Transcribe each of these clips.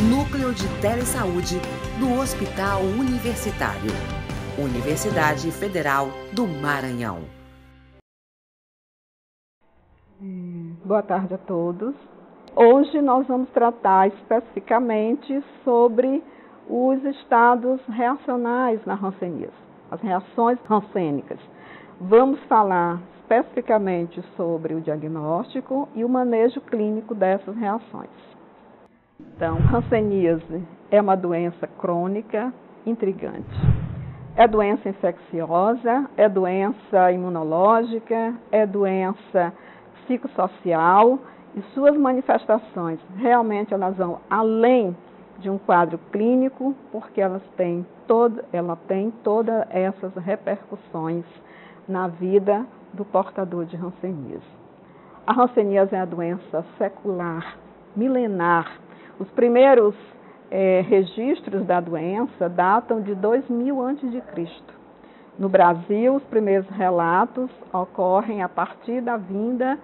Núcleo de Telesaúde do Hospital Universitário. Universidade Federal do Maranhão. Boa tarde a todos. Hoje nós vamos tratar especificamente sobre os estados reacionais na hanseníase, as reações hansênicas. Vamos falar especificamente sobre o diagnóstico e o manejo clínico dessas reações. Então, hanseníase é uma doença crônica intrigante. É doença infecciosa, é doença imunológica, é doença psicossocial e suas manifestações realmente elas vão além de um quadro clínico, porque ela tem todas essas repercussões na vida do portador de hanseníase. A hanseníase é a doença secular, milenar. Os primeiros registros da doença datam de 2000 a.C. No Brasil, os primeiros relatos ocorrem a partir da vinda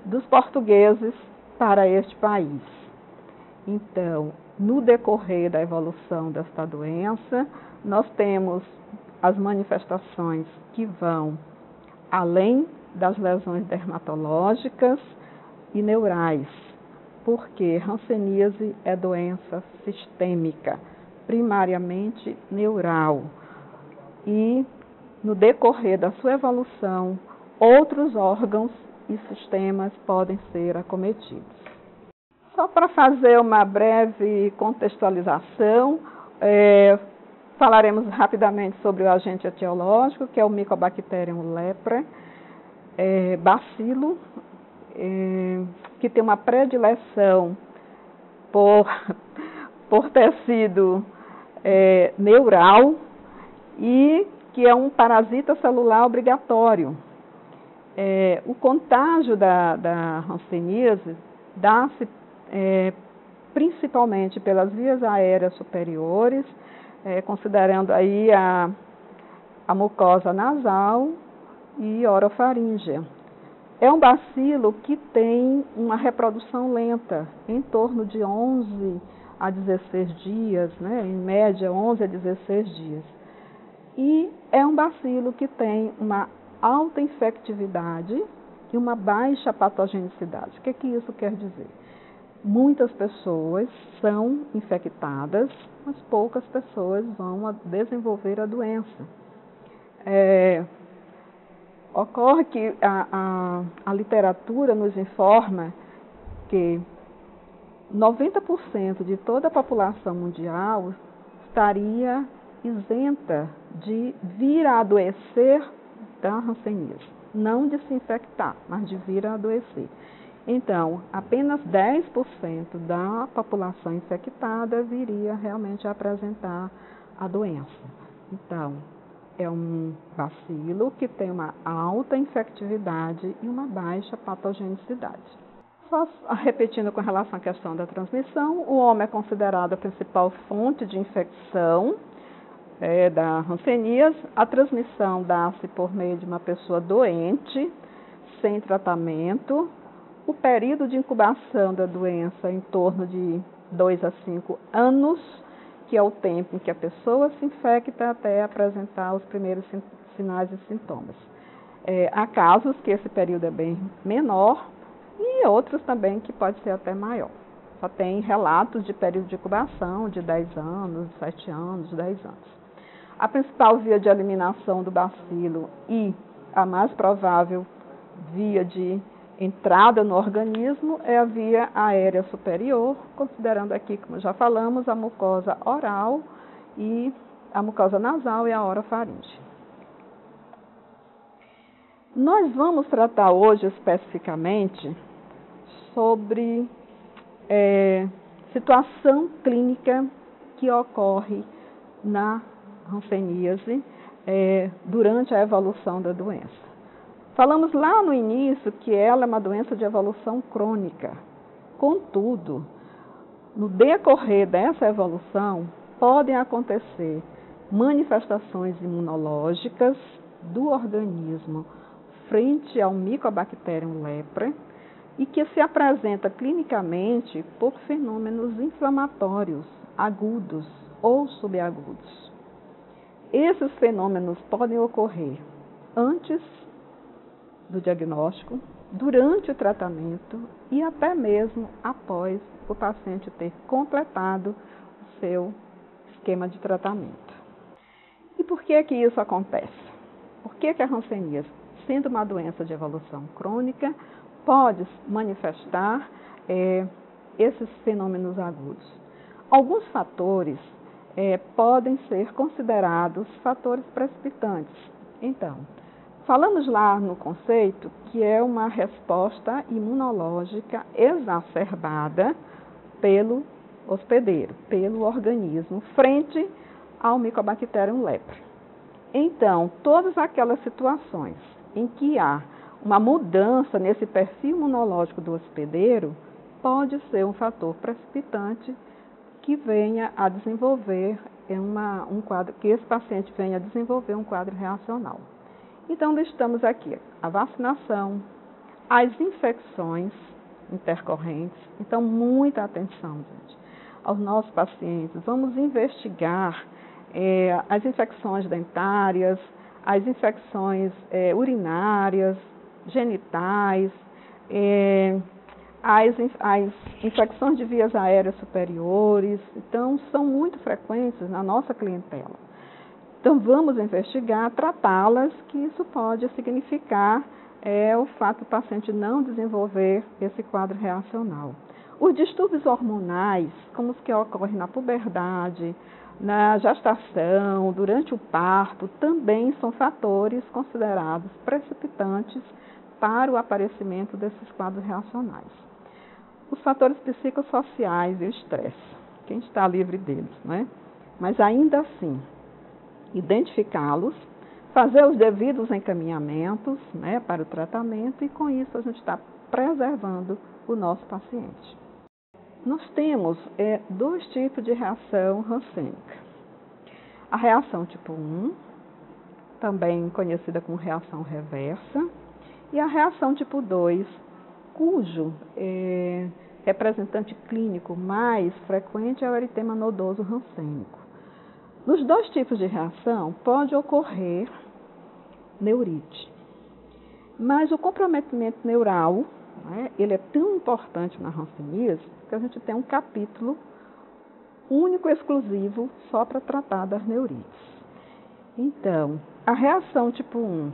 dos portugueses para este país. Então, no decorrer da evolução desta doença, nós temos as manifestações que vão além das lesões dermatológicas e neurais, porque hanseníase é doença sistêmica, primariamente neural. E, no decorrer da sua evolução, outros órgãos e sistemas podem ser acometidos. Só para fazer uma breve contextualização, falaremos rapidamente sobre o agente etiológico, que é o Mycobacterium leprae, bacilo, que tem uma predileção por tecido neural e que é um parasita celular obrigatório. O contágio da hanseníase dá-se principalmente pelas vias aéreas superiores, considerando aí a mucosa nasal e orofaríngea. É um bacilo que tem uma reprodução lenta, em torno de 11 a 16 dias, né? Em média 11 a 16 dias. E é um bacilo que tem uma alta infectividade e uma baixa patogenicidade. O que isso quer dizer? Muitas pessoas são infectadas, mas poucas pessoas vão desenvolver a doença. Ocorre que a literatura nos informa que 90% de toda a população mundial estaria isenta de vir a adoecer da hanseníase. Não de se infectar, mas de vir a adoecer. Então, apenas 10% da população infectada viria realmente a apresentar a doença. Então, é um bacilo que tem uma alta infectividade e uma baixa patogenicidade. Só repetindo com relação à questão da transmissão, o homem é considerado a principal fonte de infecção da hanseníase. A transmissão dá-se por meio de uma pessoa doente, sem tratamento. O período de incubação da doença é em torno de 2 a 5 anos, que é o tempo em que a pessoa se infecta até apresentar os primeiros sinais e sintomas. Há casos que esse período é bem menor e outros também que pode ser até maior. Só tem relatos de período de incubação de 10 anos, 7 anos, 10 anos. A principal via de eliminação do bacilo e a mais provável via de entrada no organismo é a via aérea superior, considerando aqui, como já falamos, a mucosa oral e a mucosa nasal e a orofaringe. Nós vamos tratar hoje especificamente sobre situação clínica que ocorre na hanseníase durante a evolução da doença. Falamos lá no início que ela é uma doença de evolução crônica. Contudo, no decorrer dessa evolução, podem acontecer manifestações imunológicas do organismo frente ao Mycobacterium leprae, e que se apresenta clinicamente por fenômenos inflamatórios agudos ou subagudos. Esses fenômenos podem ocorrer antes do diagnóstico, durante o tratamento e até mesmo após o paciente ter completado o seu esquema de tratamento. E por que isso acontece? Por que a hanseníase, sendo uma doença de evolução crônica, pode manifestar esses fenômenos agudos? Alguns fatores podem ser considerados fatores precipitantes. Então, falamos lá no conceito que é uma resposta imunológica exacerbada pelo hospedeiro, pelo organismo, frente ao Mycobacterium leprae. Então, todas aquelas situações em que há uma mudança nesse perfil imunológico do hospedeiro pode ser um fator precipitante que venha a desenvolver um quadro, que esse paciente venha a desenvolver um quadro reacional. Então, listamos aqui a vacinação, as infecções intercorrentes. Então, muita atenção, gente, aos nossos pacientes. Vamos investigar as infecções dentárias, as infecções urinárias, genitais, as infecções de vias aéreas superiores. Então, são muito frequentes na nossa clientela. Então, vamos investigar, tratá-las, que isso pode significar o fato do paciente não desenvolver esse quadro reacional. Os distúrbios hormonais, como os que ocorrem na puberdade, na gestação, durante o parto, também são fatores considerados precipitantes para o aparecimento desses quadros reacionais. Os fatores psicossociais e o estresse, quem está livre deles, né? Mas ainda assim, identificá-los, fazer os devidos encaminhamentos, né, para o tratamento, e com isso a gente está preservando o nosso paciente. Nós temos dois tipos de reação hansênica. A reação tipo 1, também conhecida como reação reversa, e a reação tipo 2, cujo representante clínico mais frequente é o eritema nodoso hansênico. Nos dois tipos de reação pode ocorrer neurite, mas o comprometimento neural, né, ele é tão importante na hanseníase que a gente tem um capítulo único e exclusivo só para tratar das neurites. Então, a reação tipo 1,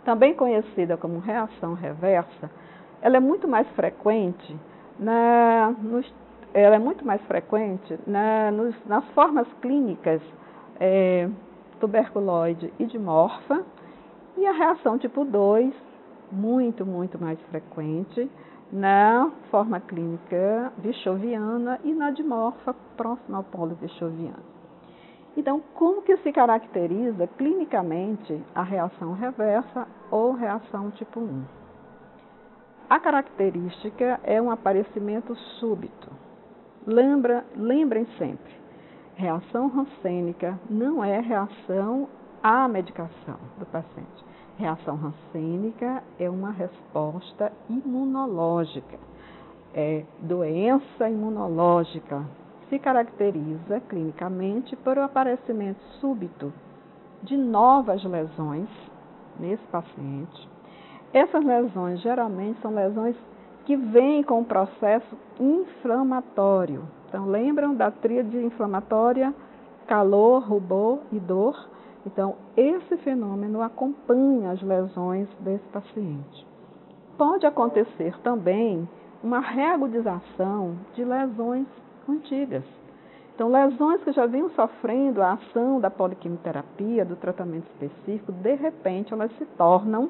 também conhecida como reação reversa, ela é muito mais frequente nas formas clínicas tuberculoide e dimorfa, e a reação tipo 2, muito mais frequente na forma clínica vichoviana e na dimorfa próxima ao polo vichoviano. Então, como que se caracteriza clinicamente a reação reversa ou reação tipo 1? A característica é um aparecimento súbito. Lembrem sempre, reação hansênica não é reação à medicação do paciente. Reação hansênica é uma resposta imunológica, é doença imunológica. Se caracteriza clinicamente por o aparecimento súbito de novas lesões nesse paciente. Essas lesões geralmente são lesões que vêm com um processo inflamatório. Então, lembram da tríade inflamatória, calor, rubor e dor? Então, esse fenômeno acompanha as lesões desse paciente. Pode acontecer também uma reagudização de lesões antigas. Então, lesões que já vinham sofrendo a ação da poliquimioterapia, do tratamento específico, de repente elas se tornam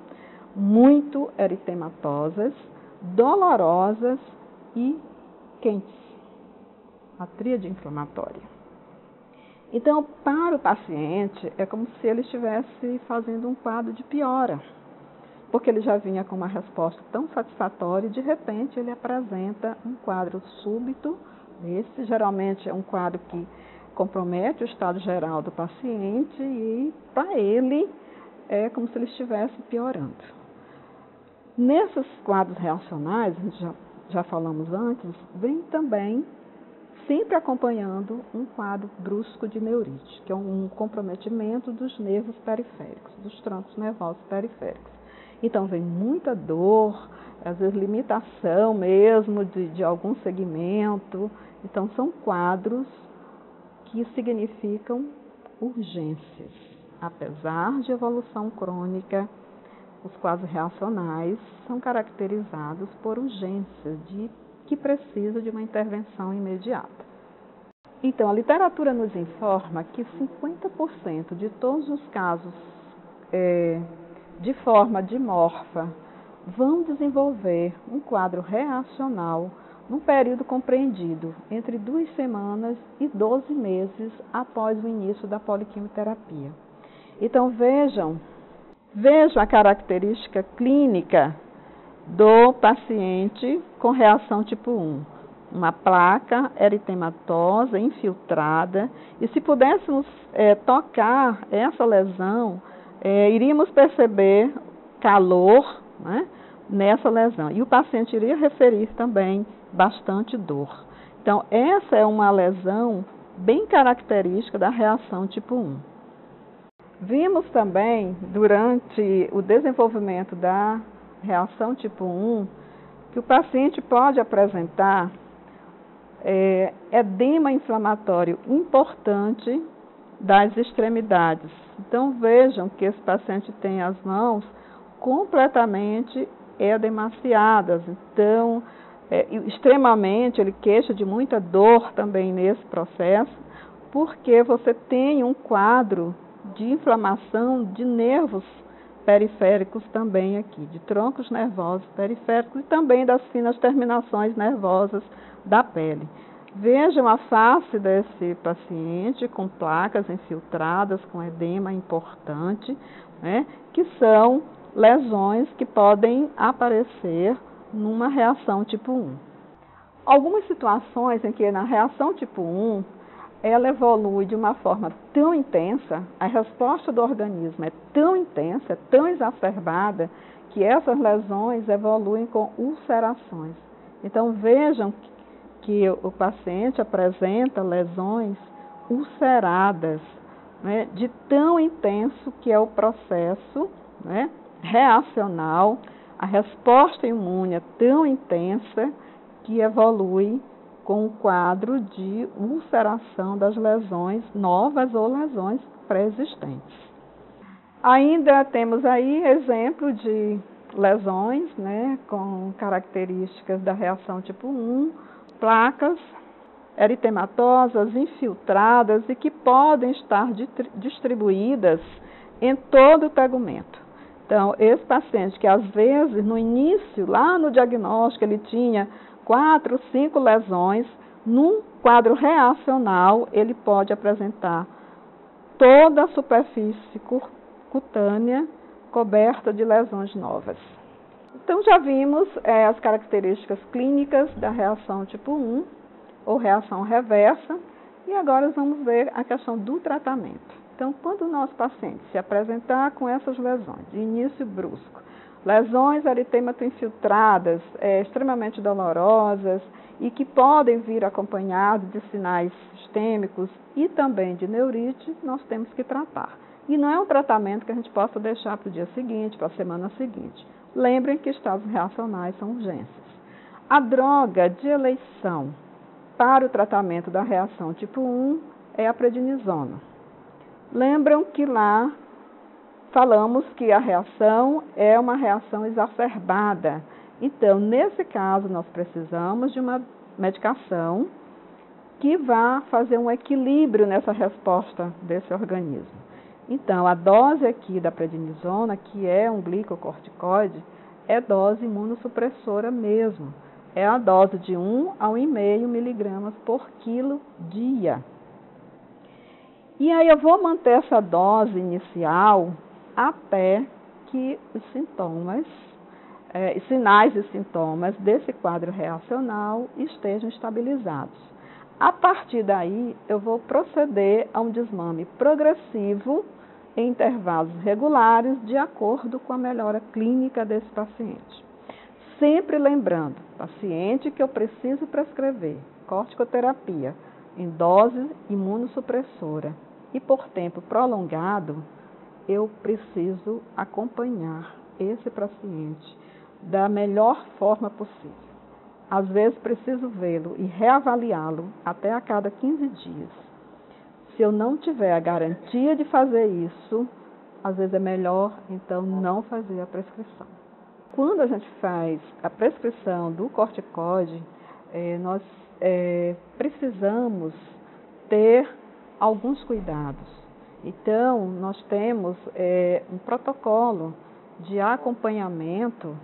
muito eritematosas, dolorosas e quentes. A tríade inflamatória. Então, para o paciente, é como se ele estivesse fazendo um quadro de piora, porque ele já vinha com uma resposta tão satisfatória e, de repente, ele apresenta um quadro súbito. Esse geralmente é um quadro que compromete o estado geral do paciente e, para ele, é como se ele estivesse piorando. Nesses quadros reacionais, a gente já falamos antes, vem também sempre acompanhando um quadro brusco de neurite, que é um comprometimento dos nervos periféricos, dos troncos nervosos periféricos. Então, vem muita dor, às vezes limitação mesmo de algum segmento. Então, são quadros que significam urgências. Apesar de evolução crônica, os quadros reacionais são caracterizados por urgências que precisa de uma intervenção imediata. Então, a literatura nos informa que 50% de todos os casos de forma dimorfa vão desenvolver um quadro reacional num período compreendido entre 2 semanas e 12 meses após o início da poliquimioterapia. Então, vejam a característica clínica do paciente com reação tipo 1. Uma placa eritematosa, infiltrada, e se pudéssemos tocar essa lesão, iríamos perceber calor, né, nessa lesão. E o paciente iria referir também bastante dor. Então, essa é uma lesão bem característica da reação tipo 1. Vimos também, durante o desenvolvimento da reação tipo 1, que o paciente pode apresentar edema inflamatório importante das extremidades. Então, vejam que esse paciente tem as mãos completamente edemaciadas. Então, extremamente, ele queixa de muita dor também nesse processo, porque você tem um quadro de inflamação de nervos periféricos também aqui, de troncos nervosos periféricos e também das finas terminações nervosas da pele. Vejam a face desse paciente com placas infiltradas, com edema importante, né, que são lesões que podem aparecer numa reação tipo 1. Algumas situações em que na reação tipo 1, ela evolui de uma forma tão intensa, a resposta do organismo é tão intensa, é tão exacerbada, que essas lesões evoluem com ulcerações. Então, vejam que o paciente apresenta lesões ulceradas, né, de tão intenso que é o processo, né, reacional, a resposta imune é tão intensa que evolui com o quadro de ulceração das lesões novas ou lesões pré-existentes. Ainda temos aí exemplo de lesões, né, com características da reação tipo 1, placas eritematosas, infiltradas e que podem estar distribuídas em todo o tegumento. Então, esse paciente que às vezes no início, lá no diagnóstico, ele tinha 4, 5 lesões, num quadro reacional, ele pode apresentar toda a superfície cutânea coberta de lesões novas. Então, já vimos as características clínicas da reação tipo 1, ou reação reversa, e agora vamos ver a questão do tratamento. Então, quando o nosso paciente se apresentar com essas lesões, de início brusco, lesões eritemato-infiltradas, extremamente dolorosas e que podem vir acompanhadas de sinais sistêmicos e também de neurite, nós temos que tratar. E não é um tratamento que a gente possa deixar para o dia seguinte, para a semana seguinte. Lembrem que estados reacionais são urgências. A droga de eleição para o tratamento da reação tipo 1 é a prednisona. Lembram que lá falamos que a reação é uma reação exacerbada. Então, nesse caso, nós precisamos de uma medicação que vá fazer um equilíbrio nessa resposta desse organismo. Então, a dose aqui da prednisona, que é um glicocorticoide, é dose imunossupressora mesmo. É a dose de 1 a 1,5 miligramas por quilo dia. E aí eu vou manter essa dose inicial até que os sintomas, sinais e sintomas desse quadro reacional estejam estabilizados. A partir daí, eu vou proceder a um desmame progressivo em intervalos regulares, de acordo com a melhora clínica desse paciente. sempre lembrando, paciente que eu preciso prescrever corticoterapia em dose imunossupressora e por tempo prolongado, eu preciso acompanhar esse paciente da melhor forma possível. Às vezes preciso vê-lo e reavaliá-lo até a cada 15 dias. Se eu não tiver a garantia de fazer isso, às vezes é melhor, então, não fazer a prescrição. Quando a gente faz a prescrição do corticoide, nós precisamos ter alguns cuidados. Então, nós temos um protocolo de acompanhamento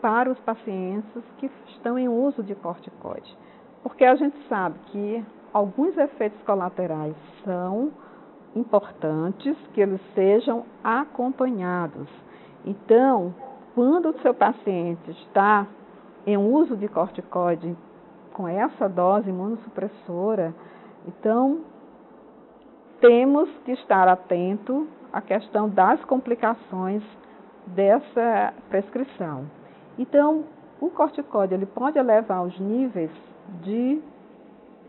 para os pacientes que estão em uso de corticoide. Porque a gente sabe que alguns efeitos colaterais são importantes que eles sejam acompanhados. Então, quando o seu paciente está em uso de corticoide com essa dose imunossupressora, então temos que estar atento à questão das complicações dessa prescrição. Então, o corticoide ele pode elevar os níveis de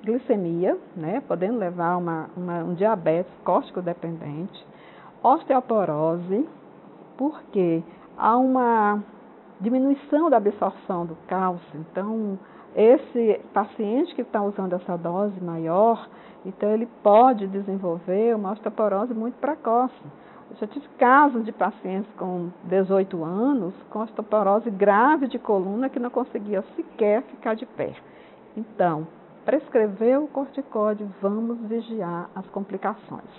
glicemia, né, podendo levar um diabetes córtico-dependente, osteoporose, porque há uma diminuição da absorção do cálcio. Então, esse paciente que está usando essa dose maior, então ele pode desenvolver uma osteoporose muito precoce. Eu já tive casos de pacientes com 18 anos com osteoporose grave de coluna que não conseguia sequer ficar de pé. Então, prescrever o corticoide, vamos vigiar as complicações.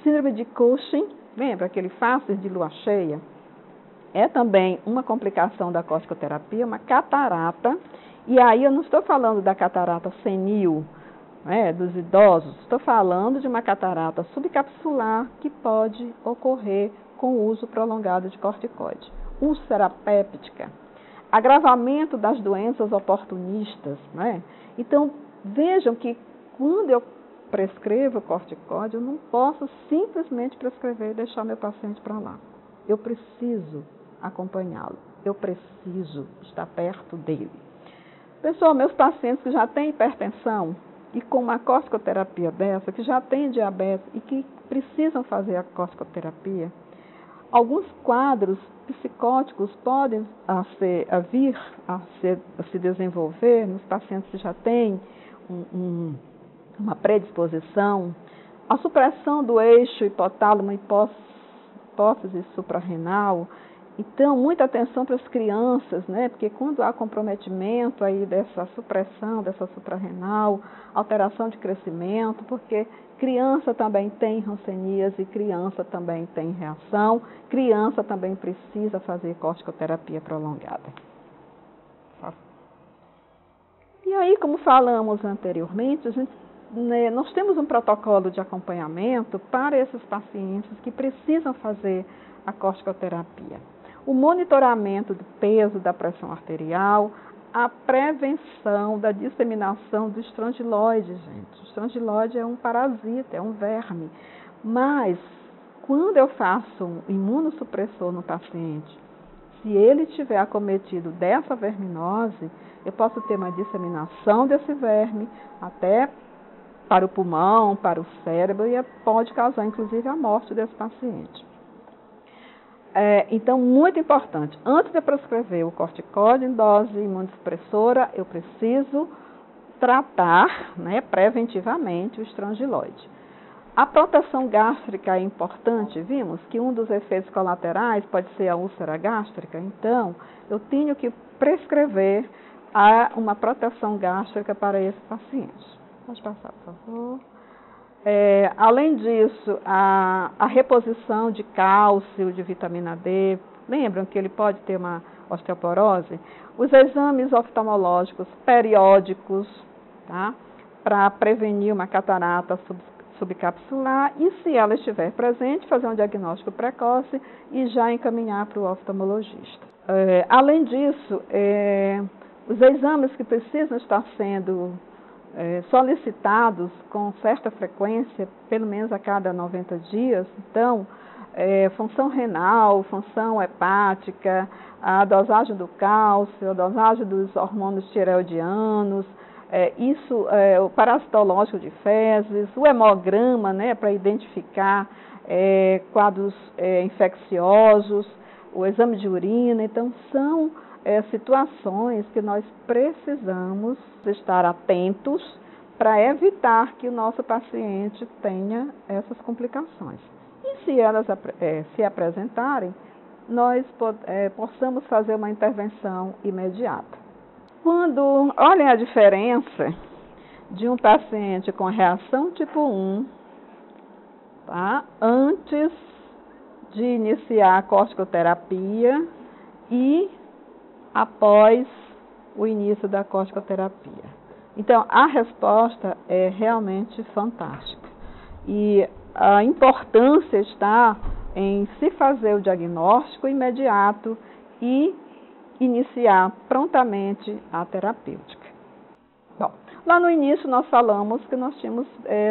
Síndrome de Cushing, lembra aquele fácil de lua cheia? É também uma complicação da corticoterapia, uma catarata. E aí eu não estou falando da catarata senil, né, dos idosos, estou falando de uma catarata subcapsular que pode ocorrer com o uso prolongado de corticoide. Úlcera péptica, agravamento das doenças oportunistas, né? Então, vejam que quando eu prescrevo corticoide, eu não posso simplesmente prescrever e deixar meu paciente para lá. Eu preciso acompanhá-lo, eu preciso estar perto dele. Pessoal, meus pacientes que já têm hipertensão e com uma corticoterapia dessa, que já têm diabetes e que precisam fazer a corticoterapia, alguns quadros psicóticos podem vir a se desenvolver nos pacientes que já têm uma predisposição. A supressão do eixo hipotálamo hipófise suprarrenal. Então, muita atenção para as crianças, né? Porque quando há comprometimento aí dessa supressão, dessa suprarrenal, alteração de crescimento, porque criança também tem rancenias e criança também tem reação, criança também precisa fazer corticoterapia prolongada. E aí, como falamos anteriormente, nós temos um protocolo de acompanhamento para esses pacientes que precisam fazer a corticoterapia. O monitoramento do peso, da pressão arterial, a prevenção da disseminação do estrongiloide, gente. O estrongiloide é um parasita, é um verme. Mas, quando eu faço um imunossupressor no paciente, se ele tiver acometido dessa verminose, eu posso ter uma disseminação desse verme até para o pulmão, para o cérebro, e pode causar, inclusive, a morte desse paciente. Então, muito importante, antes de prescrever o corticoide em dose imunossupressora, eu preciso tratar, né, preventivamente o estrongiloide. A proteção gástrica é importante, vimos que um dos efeitos colaterais pode ser a úlcera gástrica, então eu tenho que prescrever uma proteção gástrica para esse paciente. Pode passar, por favor. Além disso, a reposição de cálcio, de vitamina D, lembram que ele pode ter uma osteoporose? Os exames oftalmológicos periódicos, tá? Para prevenir uma catarata subcapsular e, se ela estiver presente, fazer um diagnóstico precoce e já encaminhar para o oftalmologista. Além disso, os exames que precisam estar sendo solicitados com certa frequência, pelo menos a cada 90 dias. Então, função renal, função hepática, a dosagem do cálcio, a dosagem dos hormônios tireoidianos, o parasitológico de fezes, o hemograma, né, para identificar quadros infecciosos, o exame de urina. Então, são situações que nós precisamos estar atentos para evitar que o nosso paciente tenha essas complicações. E se elas se apresentarem, nós possamos fazer uma intervenção imediata. Quando olhem a diferença de um paciente com reação tipo 1, tá? Antes de iniciar a corticoterapia e após o início da corticoterapia. Então, a resposta é realmente fantástica. E a importância está em se fazer o diagnóstico imediato e iniciar prontamente a terapêutica. Bom, lá no início nós falamos que nós tínhamos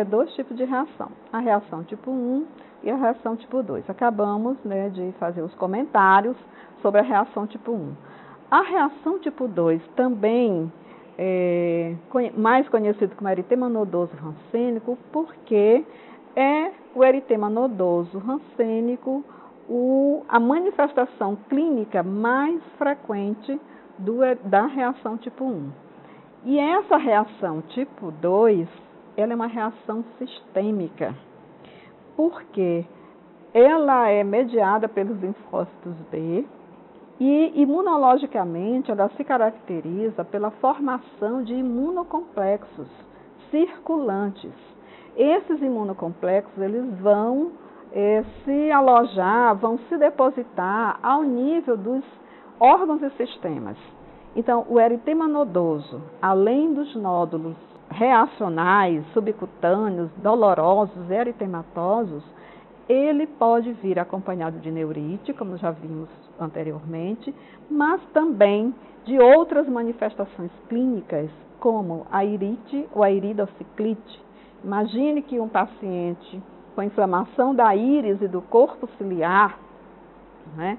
2 tipos de reação, a reação tipo 1 e a reação tipo 2. Acabamos, né, de fazer os comentários sobre a reação tipo 1. A reação tipo 2 também mais conhecido como eritema nodoso rancênico, porque é o eritema nodoso rancênico a manifestação clínica mais frequente da reação tipo 1. E essa reação tipo 2, ela é uma reação sistêmica, porque ela é mediada pelos linfócitos B e imunologicamente ela se caracteriza pela formação de imunocomplexos circulantes. Esses imunocomplexos, eles vão se alojar, vão se depositar ao nível dos órgãos e sistemas. Então, o eritema nodoso, além dos nódulos reacionais, subcutâneos, dolorosos, eritematosos, ele pode vir acompanhado de neurite, como já vimos anteriormente, mas também de outras manifestações clínicas, como a irite ou a iridociclite. Imagine que um paciente com inflamação da íris e do corpo ciliar, né,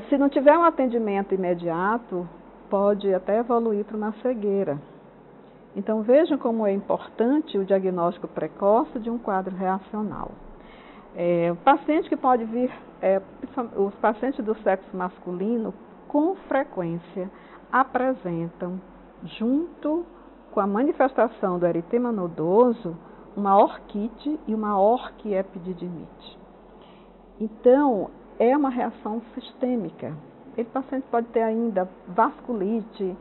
se não tiver um atendimento imediato, pode até evoluir para uma cegueira. Então, vejam como é importante o diagnóstico precoce de um quadro reacional. O paciente que pode vir, os pacientes do sexo masculino, com frequência, apresentam, junto com a manifestação do eritema nodoso, uma orquite e uma orquiepididimite. Então, é uma reação sistêmica. Esse paciente pode ter ainda vasculite,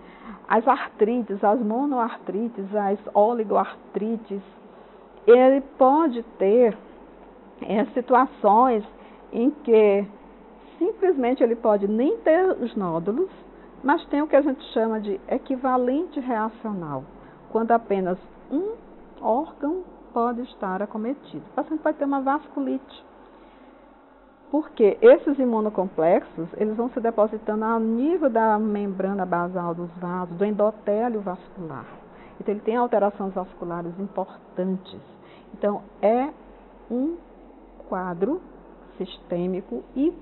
as artrites, as monoartrites, as oligoartrites. Ele pode ter situações em que simplesmente ele pode nem ter os nódulos, mas tem o que a gente chama de equivalente reacional, quando apenas um órgão pode estar acometido. O paciente pode ter uma vasculite, porque esses imunocomplexos, eles vão se depositando ao nível da membrana basal dos vasos, do endotélio vascular. Então, ele tem alterações vasculares importantes. Então, é um quadro sistêmico e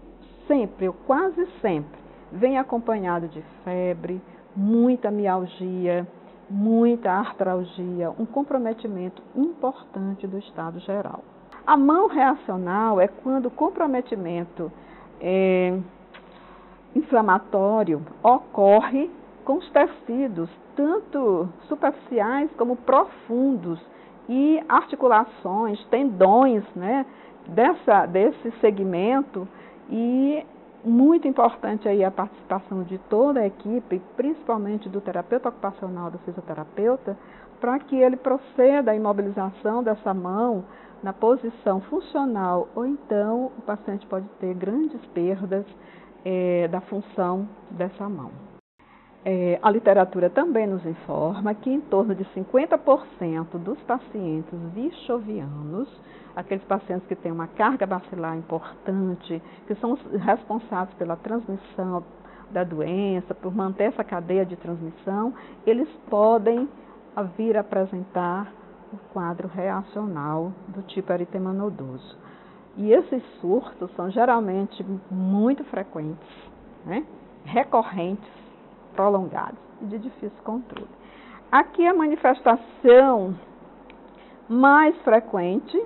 sempre, ou quase sempre, vem acompanhado de febre, muita mialgia, muita artralgia, um comprometimento importante do estado geral. A mão reacional é quando o comprometimento inflamatório ocorre com os tecidos, tanto superficiais como profundos, e articulações, tendões, né, desse segmento, e muito importante aí a participação de toda a equipe, principalmente do terapeuta ocupacional, do fisioterapeuta, para que ele proceda à imobilização dessa mão na posição funcional, ou então o paciente pode ter grandes perdas da função dessa mão. A literatura também nos informa que em torno de 50% dos pacientes vichovianos, aqueles pacientes que têm uma carga bacilar importante, que são responsáveis pela transmissão da doença, por manter essa cadeia de transmissão, eles podem vir apresentar o quadro reacional do tipo eritema nodoso. E esses surtos são geralmente muito frequentes, né? Recorrentes, prolongados e de difícil controle. Aqui a manifestação mais frequente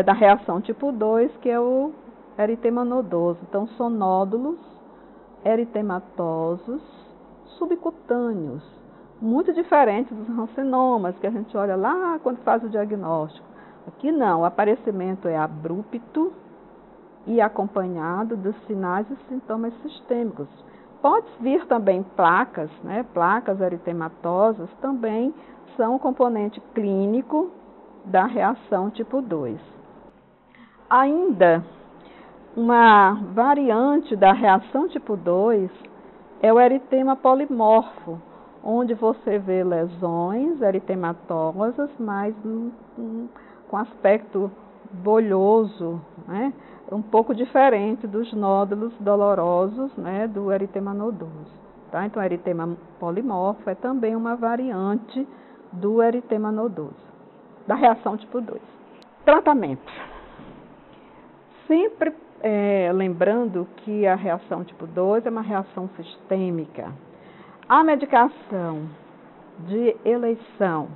da reação tipo 2, que é o eritema nodoso. Então, são nódulos eritematosos subcutâneos, muito diferentes dos rancinomas, que a gente olha lá quando faz o diagnóstico. Aqui não, o aparecimento é abrupto e acompanhado dos sinais e sintomas sistêmicos. Pode vir também placas, né? Placas eritematosas também são um componente clínico da reação tipo 2. Ainda uma variante da reação tipo 2 é o eritema polimorfo, onde você vê lesões eritematosas, mas com aspecto bolhoso, né? Um pouco diferente dos nódulos dolorosos, né, do eritema nodoso. Tá? Então, o eritema polimorfo é também uma variante do eritema nodoso, da reação tipo 2. Tratamento. Sempre lembrando que a reação tipo 2 é uma reação sistêmica. A medicação de eleição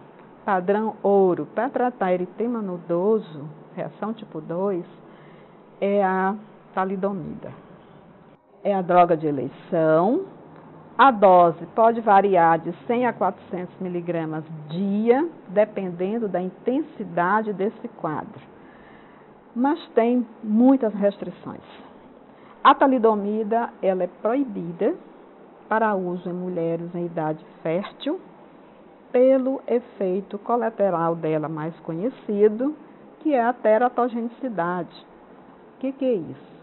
padrão ouro para tratar eritema nodoso, reação tipo 2, é a talidomida. É a droga de eleição. A dose pode variar de 100 a 400 miligramas dia, dependendo da intensidade desse quadro. Mas tem muitas restrições. A talidomida ela é proibida para uso em mulheres em idade fértil, pelo efeito colateral dela mais conhecido, que é a teratogenicidade. O que é isso?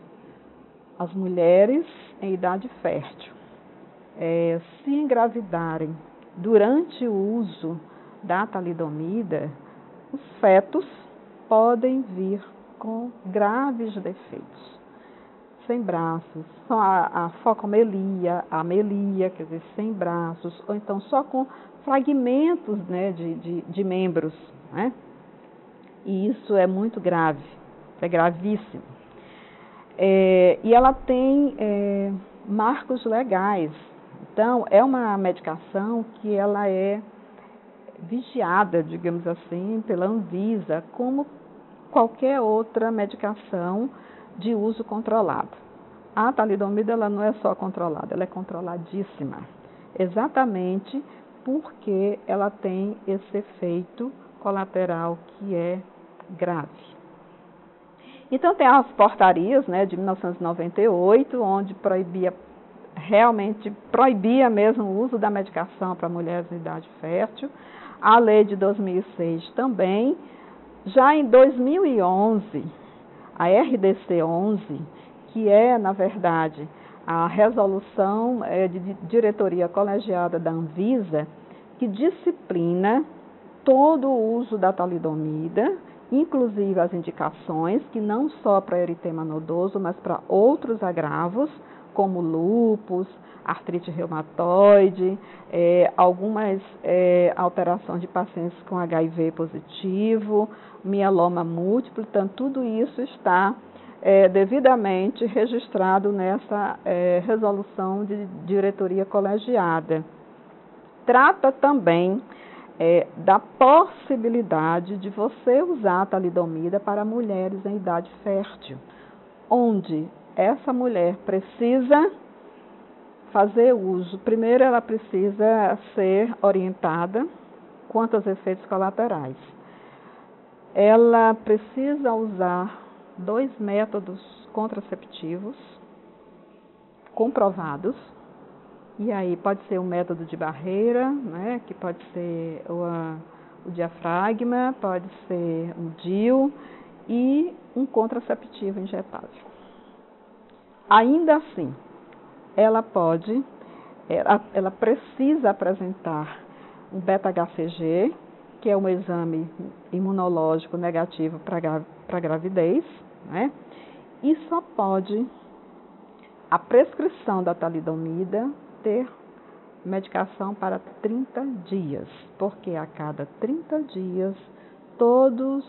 As mulheres em idade fértil, se engravidarem durante o uso da talidomida, os fetos podem vir com graves defeitos. Sem braços, só a focomelia, a melia, quer dizer, sem braços, ou então só com fragmentos, né, de membros, né? E isso é muito grave, é gravíssimo. E ela tem marcos legais. Então, é uma medicação que ela é vigiada, digamos assim, pela Anvisa, como qualquer outra medicação de uso controlado. A talidomida ela não é só controlada, ela é controladíssima, exatamente porque ela tem esse efeito colateral que é grave. Então tem as portarias, né, de 1998, onde realmente proibia mesmo o uso da medicação para mulheres em idade fértil. A lei de 2006 também. Já em 2011, a RDC 11, que é, na verdade, a resolução de diretoria colegiada da Anvisa, que disciplina todo o uso da talidomida, inclusive as indicações, que não só para eritema nodoso, mas para outros agravos, como lúpus, artrite reumatoide, algumas alterações de pacientes com HIV positivo, mieloma múltiplo. Então, tudo isso está devidamente registrado nessa resolução de diretoria colegiada. Trata também da possibilidade de você usar a talidomida para mulheres em idade fértil, onde essa mulher precisa fazer uso. Primeiro, ela precisa ser orientada quanto aos efeitos colaterais. Ela precisa usar 2 métodos contraceptivos comprovados. E aí pode ser um método de barreira, né, que pode ser o diafragma, pode ser um DIU e um contraceptivo injetável. Ainda assim, ela precisa apresentar um beta-HCG, que é um exame imunológico negativo para gravidez, né? E só pode a prescrição da talidomida ter medicação para 30 dias, porque a cada 30 dias todos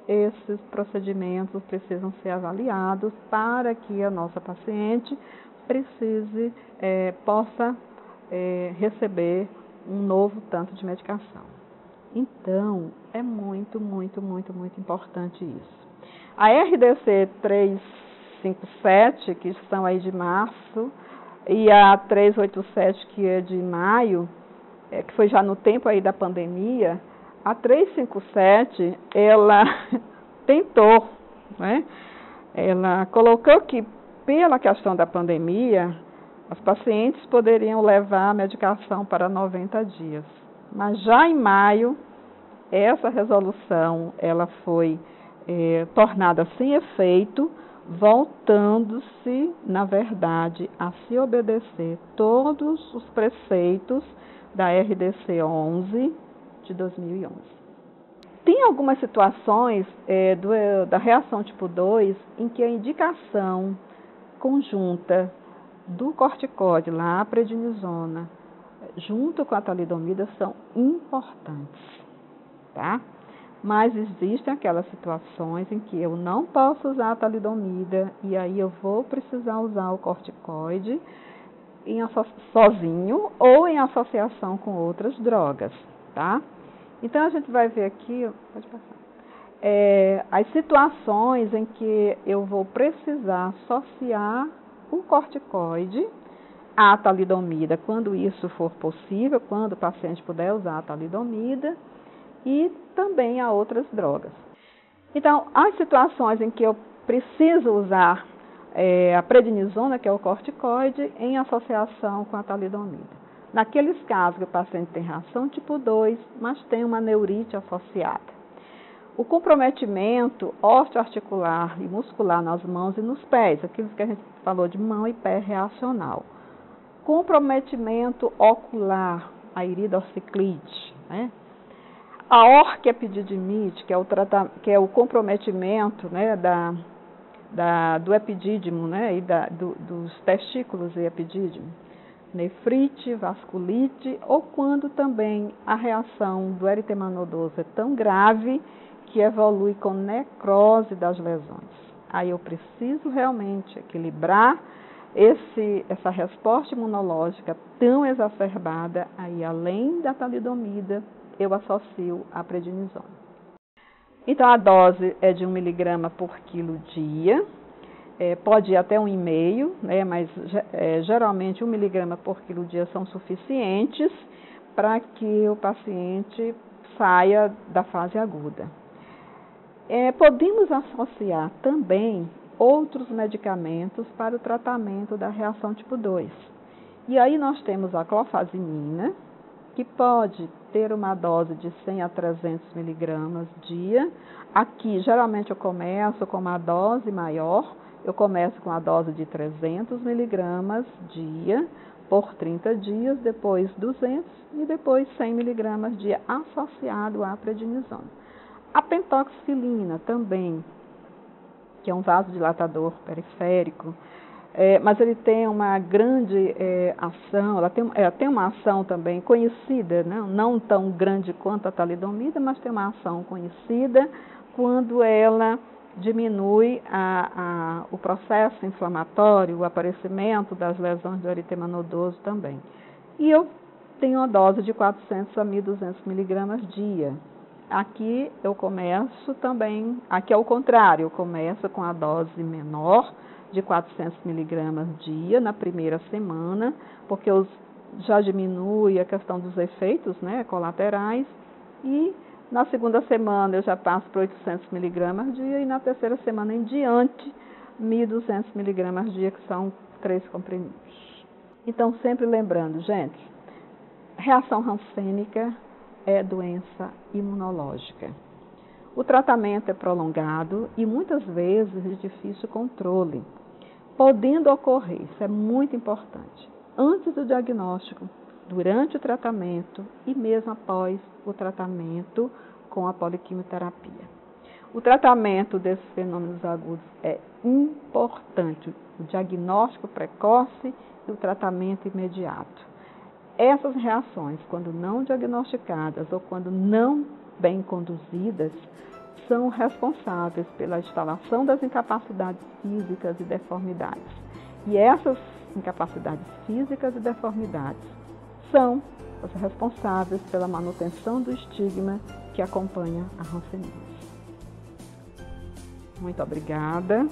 esses procedimentos precisam ser avaliados para que a nossa paciente possa receber um novo tanto de medicação. Então, é muito, muito, muito, muito importante isso. A RDC 357, que estão aí de março, e a 387, que é de maio, que foi já no tempo aí da pandemia, a 357, ela tentou, né? Ela colocou que, pela questão da pandemia, os pacientes poderiam levar a medicação para 90 dias. Mas já em maio, essa resolução ela foi tornada sem efeito, voltando-se, na verdade, a se obedecer todos os preceitos da RDC 11 de 2011. Tem algumas situações da reação tipo 2 em que a indicação conjunta do corticoide, lá a prednisona, junto com a talidomida, são importantes, tá? Mas existem aquelas situações em que eu não posso usar a talidomida e aí eu vou precisar usar o corticoide sozinho ou em associação com outras drogas, tá? Então a gente vai ver aqui, pode passar, as situações em que eu vou precisar associar o corticoide à talidomida, quando isso for possível, quando o paciente puder usar a talidomida, e também a outras drogas. Então, as situações em que eu preciso usar a prednisona, que é o corticoide, em associação com a talidomida. Naqueles casos que o paciente tem reação tipo 2, mas tem uma neurite associada. O comprometimento osteoarticular e muscular nas mãos e nos pés, aquilo que a gente falou de mão e pé reacional. Comprometimento ocular, a iridociclite, né? A orquiepididimite, que é o comprometimento, né, do epidídimo, né, e dos testículos e epidídimo. Nefrite, vasculite, ou quando também a reação do eritema nodoso é tão grave que evolui com necrose das lesões. Aí eu preciso realmente equilibrar essa resposta imunológica tão exacerbada, aí além da talidomida, eu associo a prednisona. Então, a dose é de 1 mg por quilo dia, pode ir até 1,5, né, mas geralmente 1 mg por quilo dia são suficientes para que o paciente saia da fase aguda. Podemos associar também outros medicamentos para o tratamento da reação tipo 2. E aí nós temos a clofazimina, que pode ter uma dose de 100 a 300 miligramas dia. Aqui, geralmente, eu começo com uma dose maior. Eu começo com a dose de 300 miligramas dia por 30 dias, depois 200 e depois 100 miligramas dia associado à prednisona. A pentoxifilina também, que é um vasodilatador periférico, mas ele tem uma grande ação, ela tem uma ação também conhecida, né? Não tão grande quanto a talidomida, mas tem uma ação conhecida quando ela diminui o processo inflamatório, o aparecimento das lesões do eritema nodoso também. E eu tenho a dose de 400 a 1.200 miligramas dia. Aqui eu começo também, aqui é o contrário, eu começo com a dose menor, de 400 miligramas dia na primeira semana, porque já diminui a questão dos efeitos, né, colaterais, e na segunda semana eu já passo para 800 miligramas dia, e na terceira semana em diante, 1.200 miligramas dia, que são 3 comprimidos. Então, sempre lembrando, gente, reação rancênica é doença imunológica. O tratamento é prolongado e muitas vezes de difícil controle, podendo ocorrer, isso é muito importante, antes do diagnóstico, durante o tratamento e mesmo após o tratamento com a poliquimioterapia. O tratamento desses fenômenos agudos é importante, o diagnóstico precoce e o tratamento imediato. Essas reações, quando não diagnosticadas ou quando não bem conduzidas, são responsáveis pela instalação das incapacidades físicas e deformidades. E essas incapacidades físicas e deformidades são as responsáveis pela manutenção do estigma que acompanha a hanseníase. Muito obrigada.